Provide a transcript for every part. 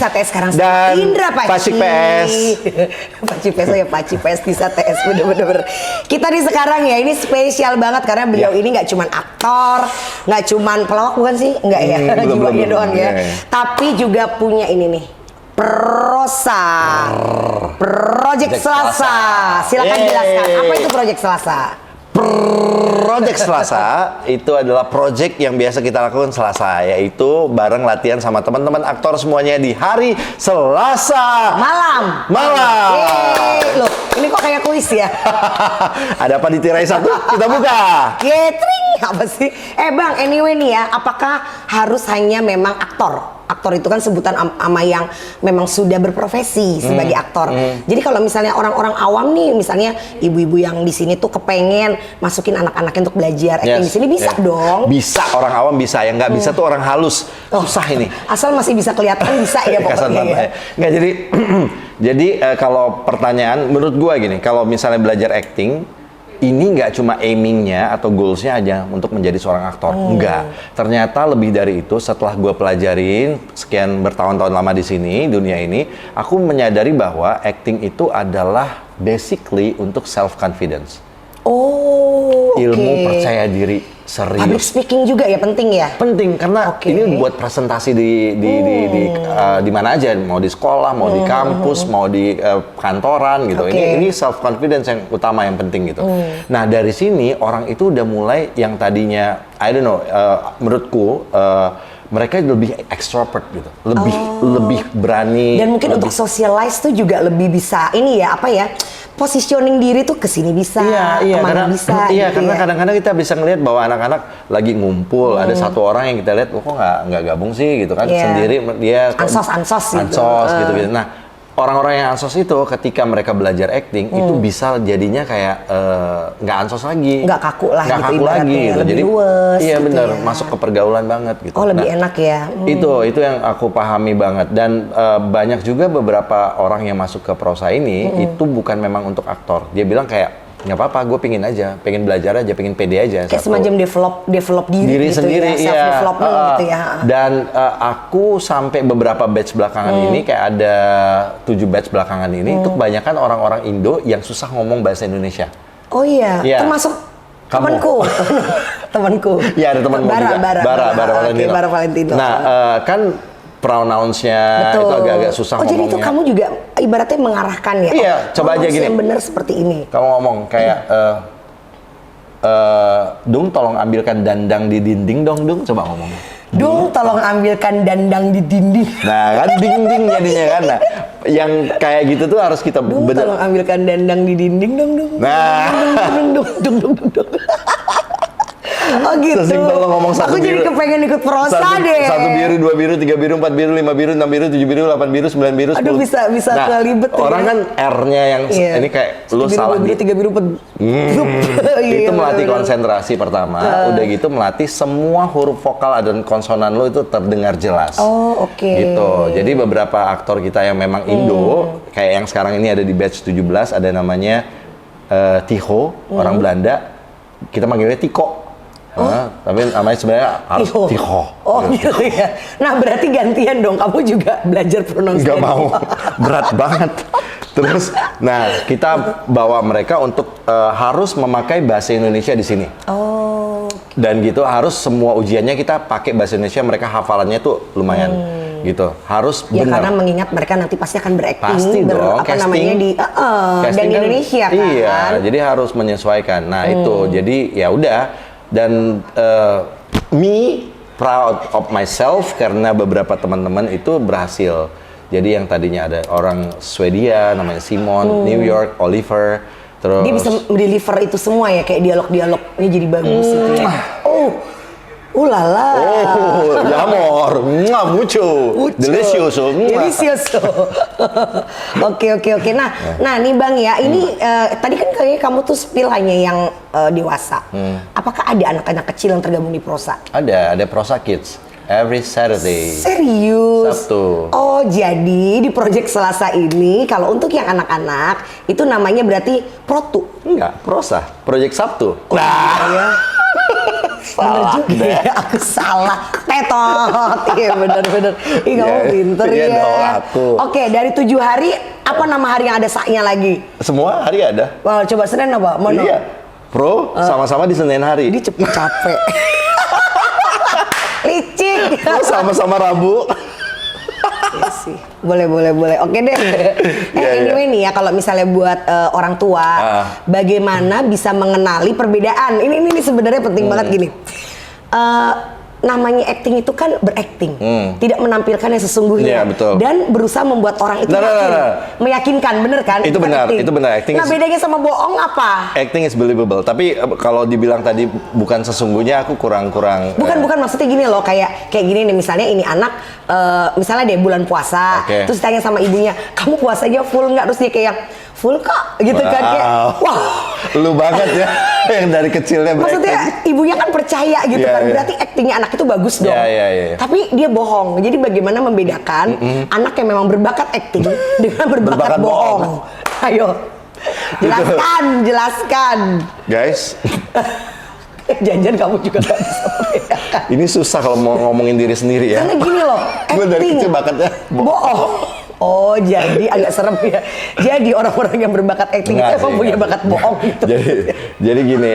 TS sekarang Dan Indra Pacik PS. Pacik PS, oh ya Pacik PS Tisa TS, bener-bener. Kita nih sekarang ya, ini spesial banget karena beliau ini nggak cuman aktor, nggak cuman pelawak, bukan sih? Nggak ya, jiwanya doang ya. Tapi juga punya ini nih, prosa. Project Selasa. Silakan jelaskan, apa itu Project Selasa? Project Selasa itu adalah project yang biasa kita lakukan Selasa, yaitu bareng latihan sama teman-teman aktor semuanya di hari Selasa Malam. Malam. Loh, ini kok kayak kuis ya? Ada apa di tirai satu? Kita buka. Catering apa sih? Bang, anyway nih ya, apakah harus hanya memang aktor? Aktor itu kan sebutan sama yang memang sudah berprofesi sebagai aktor. Jadi kalau misalnya orang-orang awam nih, misalnya ibu-ibu yang di sini tuh kepengen masukin anak-anaknya untuk belajar acting di sini, bisa dong? Bisa, orang awam bisa, yang nggak bisa tuh orang halus. Susah ini. Asal masih bisa kelihatan bisa ya pokoknya ya. Nggak, jadi jadi kalau pertanyaan menurut gua gini, kalau misalnya belajar acting ini nggak cuma aimingnya atau goalsnya aja untuk menjadi seorang aktor, enggak. Ternyata lebih dari itu. Setelah gue pelajarin sekian bertahun-tahun lama di sini dunia ini, aku menyadari bahwa acting itu adalah basically untuk self confidence. Ilmu percaya diri serius. Public speaking juga ya penting ya? Penting karena ini buat presentasi di mana aja, mau di sekolah, mau di kampus, mau di kantoran gitu. Ini self confidence yang utama, yang penting gitu. Nah, dari sini orang itu udah mulai yang tadinya I don't know, menurutku mereka lebih extrovert gitu, lebih berani. Dan mungkin untuk socialize tuh juga lebih bisa ini ya, apa ya, positioning diri tuh kesini bisa, kemana bisa. Iya, gitu karena ya. kadang-kadang kita bisa ngelihat bahwa anak-anak lagi ngumpul, ada satu orang yang kita lihat, kok nggak gabung sih gitu kan, sendiri dia ansos gitu. Nah, orang-orang yang ansos itu ketika mereka belajar acting itu bisa jadinya kayak nggak ansos lagi, nggak kaku lah, nggak gitu, kaku lagi gitu. lebih Jadi luwes, iya gitu benar, ya. masuk ke pergaulan banget gitu. Oh, lebih enak ya. Itu yang aku pahami banget. Dan banyak juga beberapa orang yang masuk ke prosa ini itu bukan memang untuk aktor. Dia bilang kayak nggak apa-apa, gue pengen belajar aja, pengen pede aja. Kayak semacam develop diri gitu sendiri, ya, self development gitu ya. Dan aku sampai beberapa batch belakangan ini, kayak ada 7 batch belakangan ini, itu kebanyakan orang-orang Indo yang susah ngomong bahasa Indonesia. Oh iya, termasuk temanku. Temanku. Iya, ada temanmu juga. Bara Valentino. Nah, kan pronouns-nya itu agak-agak susah ngomongnya. Jadi itu kamu juga ibaratnya mengarahkan ya? Iya, coba aja gini. Yang benar seperti ini. Kamu ngomong kayak, Dung tolong ambilkan dandang di dinding dong, Dung. Coba ngomong. Dung tolong ambilkan dandang di dinding. Nah, kan dinding jadinya kan. Nah, yang kayak gitu tuh harus kita Dung tolong ambilkan dandang di dinding dong, Dung. Nah. Dung. Oh gitu. Sesimpel lo ngomong satu aku biru. Jadi kepengen ikut prosa deh. 1 biru, 2 biru, 3 biru, 4 biru, 5 biru, 6 biru, 7 biru, 8 biru, 9 biru, 10. Aduh, bisa nah, kelibet orang ya. kan R-nya yang ini kayak lu salah. 1 biru, 2 biru, 3 biru, 4. Itu melatih konsentrasi pertama. Udah gitu melatih semua huruf vokal dan konsonan lo itu terdengar jelas. Oh, oke. Gitu. Jadi beberapa aktor kita yang memang Indo, kayak yang sekarang ini ada di batch 17, ada namanya Tiho, orang Belanda. Kita manggilnya Tiko. Tapi namanya sebenarnya harus Tiho. Oh gitu ya. Nah, berarti gantian dong, kamu juga belajar pronunciation. Gak mau, berat banget. Terus, nah kita bawa mereka untuk harus memakai bahasa Indonesia di sini. Dan gitu harus semua ujiannya kita pakai bahasa Indonesia, mereka hafalannya tuh lumayan. Gitu, harus ya, benar. Karena mengingat mereka nanti pasti akan berakting, pasti dong, namanya di dan di Indonesia kan. Iya, jadi harus menyesuaikan. Nah itu, jadi ya udah. Dan me proud of myself karena beberapa teman-teman itu berhasil. Jadi yang tadinya ada orang Swedia namanya Simon, New York, Oliver, terus dia bisa deliver itu semua ya, kayak dialog-dialognya jadi bagus gitu ya. Ulala. Oh, ya amor, mucho, delicioso. Delicioso. Oke. Nah nih Bang ya, ini tadi kan kayaknya kamu tuh spill hanya yang dewasa. Apakah ada anak-anak kecil yang tergabung di prosa? Ada prosa kids. Every Saturday. Serius? Sabtu. Oh, jadi di Project Selasa ini kalau untuk yang anak-anak itu namanya berarti protu? Enggak, prosa. Project Sabtu. Nah, ya. Bener juga ya, aku salah. Tetot. Iya bener-bener. Ih kamu pinter iya ya. dong, aku. Oke, dari 7 hari, apa nama hari yang ada saknya lagi? Semua hari ada. Wah, coba Senin apa? Mana? Iya. Pro sama-sama di Senin hari. Ini cepet capek. Licik. Pro sama-sama Rabu. Iya sih. Boleh. Oke deh. Anyway nih ya, kalau misalnya buat orang tua, bagaimana bisa mengenali perbedaan? Ini sebenarnya penting banget gini. Namanya acting itu kan berakting, tidak menampilkan yang sesungguhnya, Iya, betul. dan berusaha membuat orang itu meyakinkan, bener kan? Itu benar, acting. itu benar. Acting Nah bedanya sama bohong apa? Acting is believable. Tapi kalau dibilang tadi bukan sesungguhnya, aku kurang. Bukan maksudnya gini loh, kayak gini nih, misalnya ini anak, misalnya deh bulan puasa, terus tanya sama ibunya, kamu puasanya full nggak? Terus dia kayak full kok, gitu kan, kayak wah, lu banget ya, yang dari kecilnya berakting. Maksudnya ibunya kan percaya gitu kan, berarti aktingnya anak itu bagus dong. Tapi dia bohong. Jadi bagaimana membedakan anak yang memang berbakat akting dengan berbakat bohong? Ayo, jelaskan. Guys. Jangan kamu juga gak bisa membedakan. Ini susah kalau mau ngomongin diri sendiri ya. Karena gini loh, Gue dari acting kecil bakatnya bohong. Oh, jadi agak serem ya. Jadi orang-orang yang berbakat acting itu emang punya bakat bohong gitu. Jadi gini,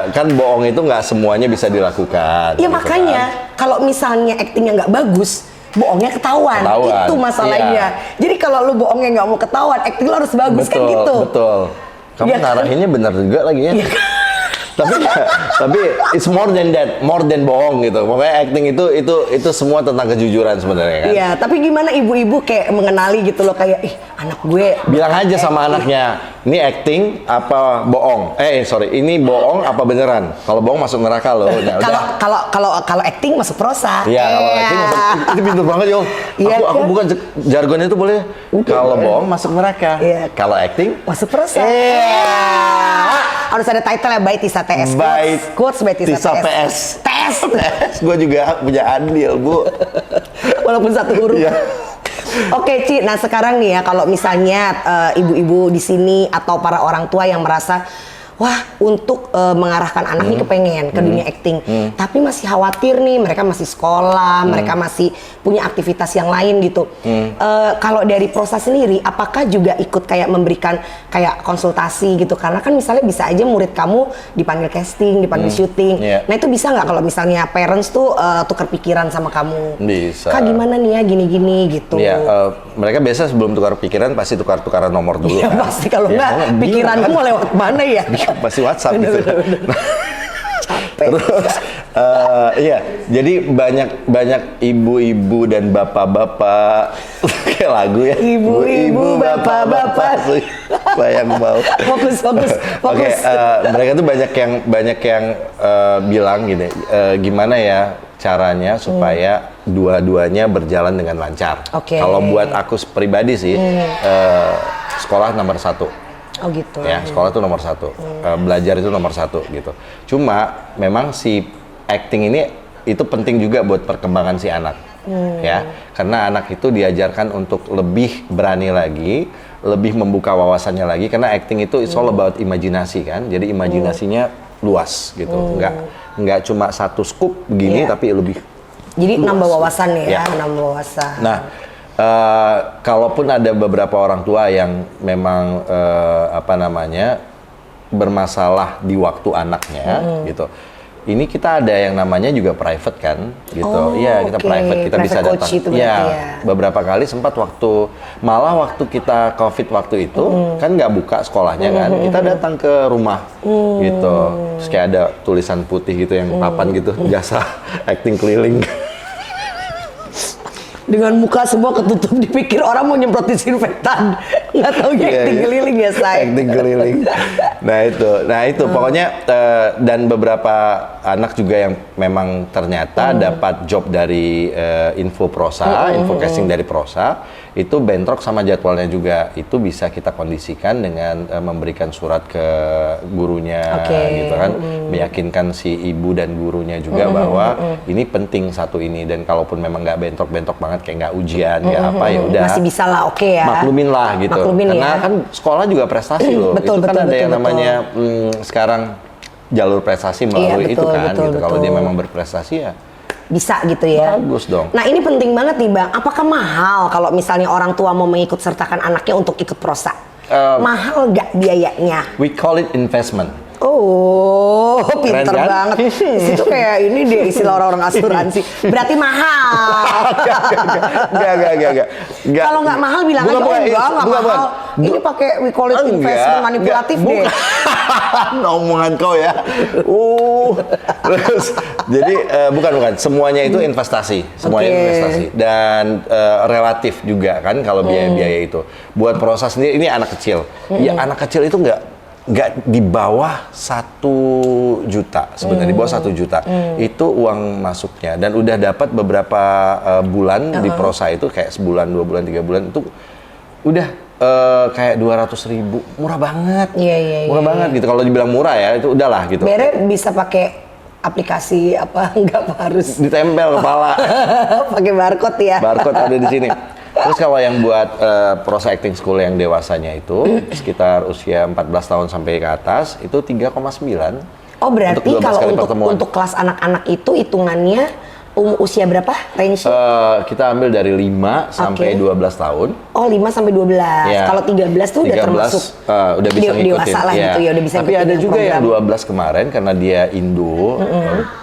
kan bohong itu nggak semuanya bisa dilakukan. Iya gitu makanya, kalau misalnya actingnya nggak bagus, bohongnya ketahuan. Itu masalahnya. Jadi kalau lu bohongnya nggak mau ketahuan, acting lu harus bagus, kan gitu. Betul. Kamu ngarahinnya benar juga lagi ya. Tapi it's more than that, more than bohong gitu. Makanya acting itu semua tentang kejujuran sebenarnya kan. Iya, tapi gimana ibu-ibu kayak mengenali gitu loh, kayak anak gue. Bilang aja sama anaknya, ini acting apa bohong? Ini bohong apa beneran? Kalau bohong masuk neraka loh. Kalau acting masuk prosa. Iya, kalau acting masuk, itu pintar banget yo. Aku bukan jargonnya itu boleh. Kalau bohong masuk neraka. Kalau acting masuk prosa. Harus ada title ya, by Tisa TS. Quotes by Tisa PS. TS. Gue juga punya andil, Bu. Walaupun satu huruf. Oke, Ci. Nah, sekarang nih ya, kalau misalnya ibu-ibu di sini atau para orang tua yang merasa wah, untuk mengarahkan anak nih kepengen ke dunia acting, tapi masih khawatir nih, mereka masih sekolah, mereka masih punya aktivitas yang lain gitu. Kalau dari Prosa sendiri, apakah juga ikut kayak memberikan kayak konsultasi gitu? Karena kan misalnya bisa aja murid kamu dipanggil casting, dipanggil syuting. Nah itu bisa nggak kalau misalnya parents tuh tukar pikiran sama kamu? Bisa. Kak gimana nih ya, gini-gini gitu. Iya, mereka biasa sebelum tukar pikiran pasti tukar-tukaran nomor dulu. Iya kan? pasti, kalau nggak pikiranmu mau lewat mana ya? Masih WhatsApp gitu. Capek. Terus iya, jadi banyak ibu-ibu dan bapak-bapak kayak lagu ya. Ibu-ibu, bapak-bapak. Bayang bau. Fokus. Oke, mereka tuh banyak yang bilang gini, gimana ya caranya supaya dua-duanya berjalan dengan lancar. Kalau buat aku pribadi sih, sekolah nomor 1. Oh gitu. Ya, sekolah itu nomor 1, belajar itu nomor 1 gitu. Cuma memang si acting ini itu penting juga buat perkembangan si anak, ya. Karena anak itu diajarkan untuk lebih berani lagi, lebih membuka wawasannya lagi. Karena acting itu it's all about imajinasi kan. Jadi imajinasinya luas gitu. Nggak cuma satu scoop begini, tapi lebih. Jadi luas. Nambah wawasan ya, nambah wawasan. Nah. Kalaupun ada beberapa orang tua yang memang bermasalah di waktu anaknya gitu, ini kita ada yang namanya juga private kan gitu. Iya, kita private, kita bisa datang. Ya, beberapa kali sempat waktu kita COVID waktu itu kan nggak buka sekolahnya kan, kita datang ke rumah gitu. Terus kayak ada tulisan putih gitu yang papan gitu, jasa acting keliling. Dengan muka semua ketutup, dipikir orang mau nyemprot disinfektan, nggak tahu acting keliling ya say. Acting keliling. Nah itu pokoknya dan beberapa anak juga yang memang ternyata dapat job dari info Prosa, info casting dari Prosa, itu bentrok sama jadwalnya juga. Itu bisa kita kondisikan dengan memberikan surat ke gurunya, gitu kan, meyakinkan si ibu dan gurunya juga bahwa ini penting satu ini, dan kalaupun memang nggak bentrok-bentrok banget kayak nggak ujian, nggak apa ya udah. Masih bisa lah, ya. Maklumin lah gitu. Karena kan sekolah juga prestasi loh. Itu kan ada yang namanya sekarang jalur prestasi melalui Iya, itu betul, kan. betul, Gitu. Kalau betul. dia memang berprestasi ya Bisa gitu ya. bagus dong. Nah ini penting banget nih Bang, apakah mahal kalau misalnya orang tua mau mengikut sertakan anaknya untuk ikut prosa? Mahal nggak biayanya? We call it investment. Oh, pinter Keren, kan? banget. Itu kayak ini deh istilah orang-orang asuransi. Berarti mahal. Enggak. Kalau nggak mahal bilang aja, oh enggak mahal. Ini pakai we call it investment manipulatif deh. Omongan kau ya. Terus jadi bukan. Semuanya itu investasi. Semuanya Oke. investasi. Dan relatif juga kan kalau biaya-biaya itu. Buat proses sendiri, ini anak kecil. Ya anak kecil itu nggak di bawah 1 juta sebenarnya, di bawah 1 juta itu uang masuknya, dan udah dapat beberapa bulan di prosa itu kayak sebulan, 2 bulan, 3 bulan itu udah kayak 200.000, murah banget. Iya. Murah banget gitu. Kalau dibilang murah ya itu udahlah gitu. Bere bisa pakai aplikasi apa nggak harus Ditempel kepala. pakai barcode ya. Barcode ada di sini. Terus kalau yang buat prosa acting school yang dewasanya itu sekitar usia 14 tahun sampai ke atas itu 3,9. Oh berarti Untuk 12 kalau kali pertemuan. untuk kelas anak-anak itu hitungannya usia berapa range? Kita ambil dari 5 sampai 12 tahun. Oh 5 sampai 12. Ya. Kalau 13 tuh udah 13, termasuk udah bisa ngikutin. dewasa lah gitu ya, udah bisa Tapi ngikutin ada yang juga yang program. 12 kemarin karena dia Indo,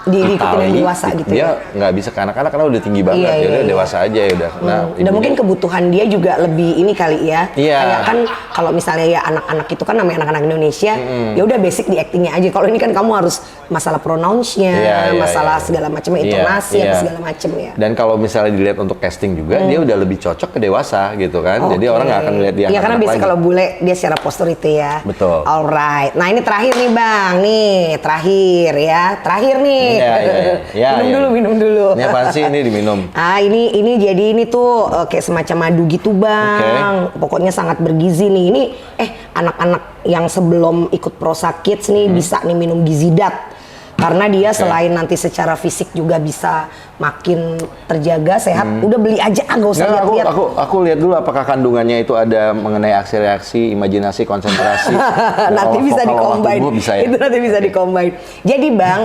Diikutin yang dewasa gitu dia ya. nggak bisa ke anak-anak karena udah tinggi banget. Iya, Ya udah iya. dewasa aja ya udah. Nah, Dan mungkin kebutuhan dia juga lebih ini kali ya. Iya. Kayak kan kalau misalnya ya anak-anak itu kan namanya anak-anak Indonesia, ya udah basic di actingnya aja. Kalau ini kan kamu harus masalah pronounce-nya, Iya, masalah iya. segala macam intonasi Iya, apa iya. segala macam ya. Dan kalau misalnya dilihat untuk casting juga, dia udah lebih cocok ke dewasa gitu kan. Jadi Oke. orang nggak akan lihat dia Iya karena anak-anak biasanya lagi. kalau bule dia secara postur itu ya. Betul. Alright. Nah ini terakhir nih Bang, nih terakhir ya, terakhir nih. Iya. Minum dulu. Ini apaan sih ini diminum? Ah ini jadi ini tuh kayak semacam madu gitu Bang. Pokoknya sangat bergizi nih. Ini anak-anak yang sebelum ikut Prosa Kids nih bisa nih minum Gizidat. Karena dia selain nanti secara fisik juga bisa makin terjaga sehat. Udah beli aja, nggak usah Nggak, lihat-lihat. aku lihat dulu apakah kandungannya itu ada mengenai aksi reaksi, imajinasi, konsentrasi. Nanti bisa di-combine. di-combine. Itu nanti bisa di-combine. Jadi Bang,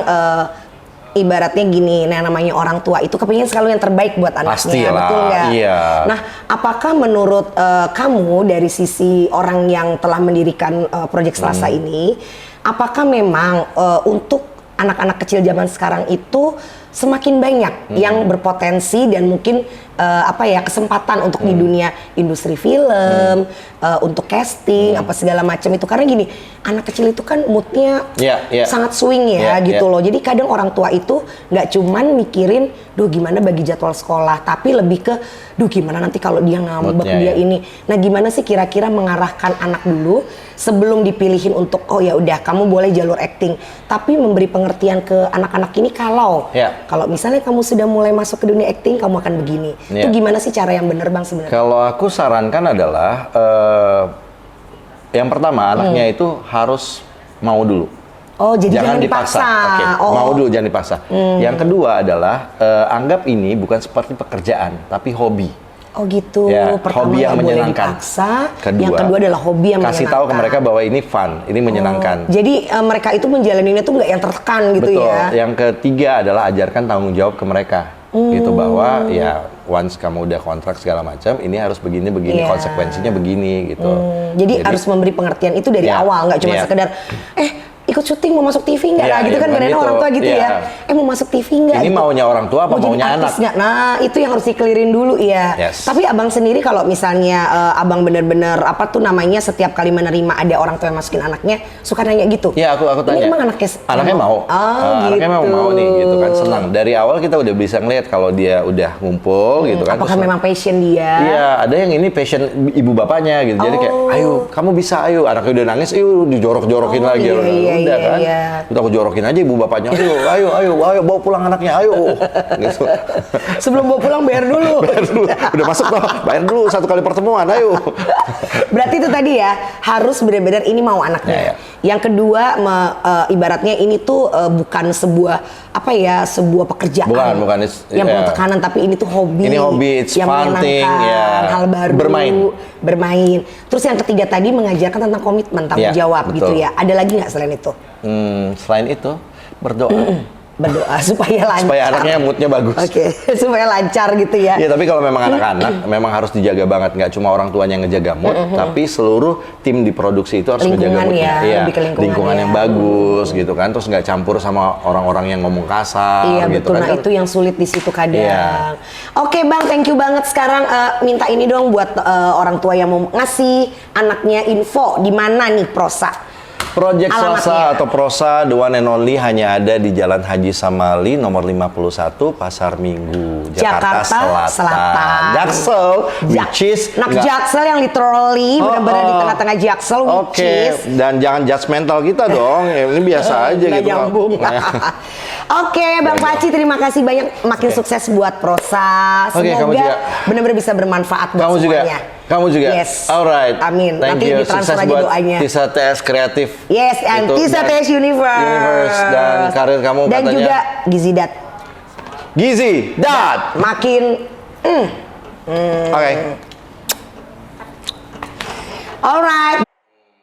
ibaratnya gini, nah namanya orang tua itu kepingin selalu yang terbaik buat anaknya, Pastilah, betul nggak? iya. Nah, apakah menurut kamu dari sisi orang yang telah mendirikan Project Selasa ini, apakah memang untuk anak-anak kecil zaman sekarang itu semakin banyak yang berpotensi dan mungkin kesempatan untuk di dunia industri film, untuk casting apa segala macam itu, karena gini anak kecil itu kan moodnya sangat swing ya gitu loh. Jadi kadang orang tua itu nggak cuman mikirin duh gimana bagi jadwal sekolah, tapi lebih ke duh gimana nanti kalau dia ngambek dia ini. Nah gimana sih kira-kira mengarahkan anak dulu sebelum dipilihin untuk oh ya udah kamu boleh jalur acting, tapi memberi pengertian ke anak-anak ini kalau misalnya kamu sudah mulai masuk ke dunia acting kamu akan begini. Itu gimana sih cara yang benar Bang sebenarnya? Kalau aku sarankan adalah yang pertama anaknya itu harus mau dulu. Oh, jadi jangan dipaksa. Oke, mau dulu jangan dipaksa. Yang kedua adalah anggap ini bukan seperti pekerjaan, tapi hobi. Oh gitu. Ya, Pertama hobi yang nggak boleh menyenangkan. dipaksa. Yang kedua adalah hobi yang kasih menyenangkan. tahu ke mereka bahwa ini fun, ini menyenangkan. Jadi mereka itu menjalaninya tuh nggak yang tertekan gitu. Betul. Ya. Yang ketiga adalah ajarkan tanggung jawab ke mereka. Gitu bahwa ya once kamu udah kontrak segala macam, ini harus begini konsekuensinya begini gitu. Jadi harus memberi pengertian itu dari awal, nggak cuma sekedar ikut syuting mau masuk TV nggak gitu kan kadang orang tua gitu ya. Mau masuk TV nggak? Ini gitu. maunya orang tua apa mau maunya jadi anak? artis nggak? Nah itu yang harus dikelirin dulu ya. Yes. Tapi abang sendiri kalau misalnya abang bener-bener setiap kali menerima ada orang tua yang masukin anaknya suka nanya gitu. Iya aku tanya. Ini emang anaknya mau. Gitu. Anaknya mau nih gitu kan, senang. Dari awal kita udah bisa ngeliat kalau dia udah ngumpul gitu kan. Apakah memang passion dia? Iya, ada yang ini passion ibu bapaknya gitu. Jadi kayak, ayo kamu bisa, ayo. Anaknya udah nangis, ayo dijorok-jorokin lagi. Udah kan. Udah aku jorokin aja ibu bapaknya, ayo bawa pulang anaknya, ayo. Gitu. Sebelum bawa pulang bayar dulu. Udah masuk toh, bayar dulu 1 kali pertemuan, ayo. Berarti itu tadi ya, harus benar-benar ini mau anaknya. Yang kedua, ibaratnya ini tuh bukan sebuah apa ya, sebuah pekerjaan. Bukan, yang penuh tekanan, tapi ini tuh hobi. Ini hobi, it's yang fun thing, menyenangkan, hal baru. Bermain. Terus yang ketiga tadi mengajarkan tentang komitmen, tanggung jawab gitu ya. Ada lagi nggak selain itu? Selain itu, berdoa. Berdoa supaya lancar. Supaya anaknya moodnya bagus. Oke, supaya lancar gitu ya. Iya, tapi kalau memang anak-anak memang harus dijaga banget, nggak cuma orang tuanya yang ngejaga mood, tapi seluruh tim di produksi itu harus Lingkungan ngejaga moodnya. ya, Iya, lebih ke lingkungan yang bagus gitu kan, terus nggak campur sama orang-orang yang ngomong kasar. Iya gitu betul, kan. nah itu yang sulit di situ kadang. Iya. Oke Bang, thank you banget. Sekarang minta ini dong buat orang tua yang mau ngasih anaknya info di mana nih Prosa. Project Alamatnya. Swasta atau Prosa, the one and only, hanya ada di Jalan Haji Samali nomor 51 Pasar Minggu, Jakarta Selatan. Jaksel, which is Nak Jaksel yang literally benar-benar di tengah-tengah Jaksel, which is. Dan jangan judgmental kita dong. Ini biasa aja Nggak gitu. nyambung. Oke, Bang Paci, terima kasih banyak. Makin sukses buat Prosa. Kamu juga. Semoga benar-benar bisa bermanfaat buat semuanya. Kamu juga. Yes. Alright. Amin. Thank Nanti you. ditransfer Sukses aja buat doanya. Tisa TS Kreatif. Yes, and Itu, Tisa TS Universe. Dan karir kamu dan katanya. juga Gizi Dat. Gizi Dat. Makin. Oke. Alright.